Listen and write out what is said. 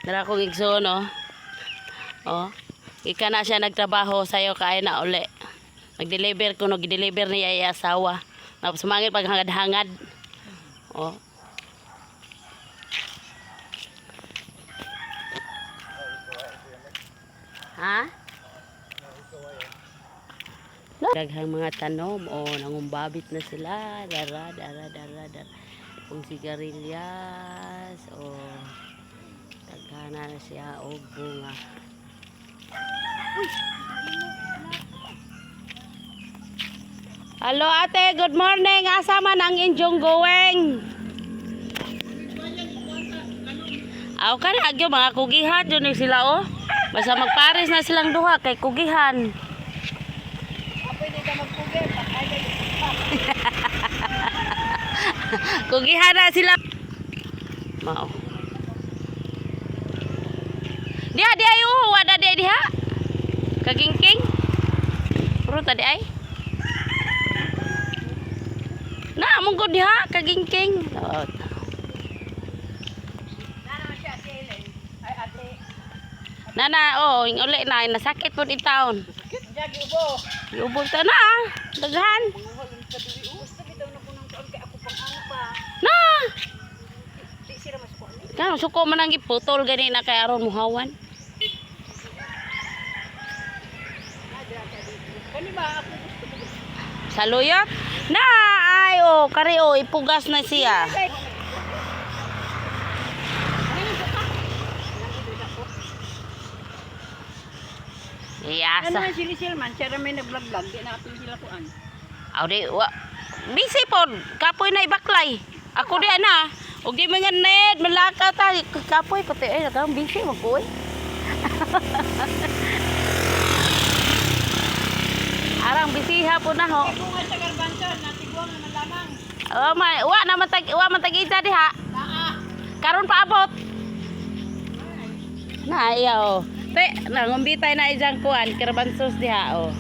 Dara kong igsoon, oh. Oh. Ika na siya nagtrabaho sa'yo kaya na uli. Nag-deliver ko, nag-deliver niya ay asawa. Tapos sumangit paghangad-hangad. Oh. Ha? Daghang mga tanom, oh, nangumbabit na sila. Dara. Kung sigarilyas, oh. Daghana na siya, oh, bunga. Hello ate, good morning. Asa man ang inyong going? Aw ka na, agyo mga kugihan. Yun sila, oh. Basta magpares na silang duha kay kugihan. Pwede ka magpugi. Kugihan na sila. Mao. Dia ayo, wada dia diha. Kagingking. Puro tadi ay. Na mong ko diha kagingking. Oh. Nana, oh, yung uli na, nasakit po di taon. Jagi ubo. Iubog ta na, daghan. Gusto bitaw na po ng taon kay ako pang ano pa. Na! Di sila masukuan. Kano, suko man ang giputol, gani na kay aron muhawan. Kani ba ako gusto mo? Saluyot? Na, ay, oh, kari, oh, ipugas na siya. Ano Iyasa. man sila man, siya may nag-vlog-vlog, di na ato sila kuan. Aw di wa. Busy pod. Kapoy na ibaklay. Ako di ana. Og di mga net malakaw ta kapoy pati ay nakang busy mo koy. Arang busy hapon na ho. Kung nga sa garbanson, natiguang naman lamang. Wa man tag isa diha. Naa. Karon pa abot. Na iya oh. Te, nangumbitay na ijang kuan, karbansos diha oh.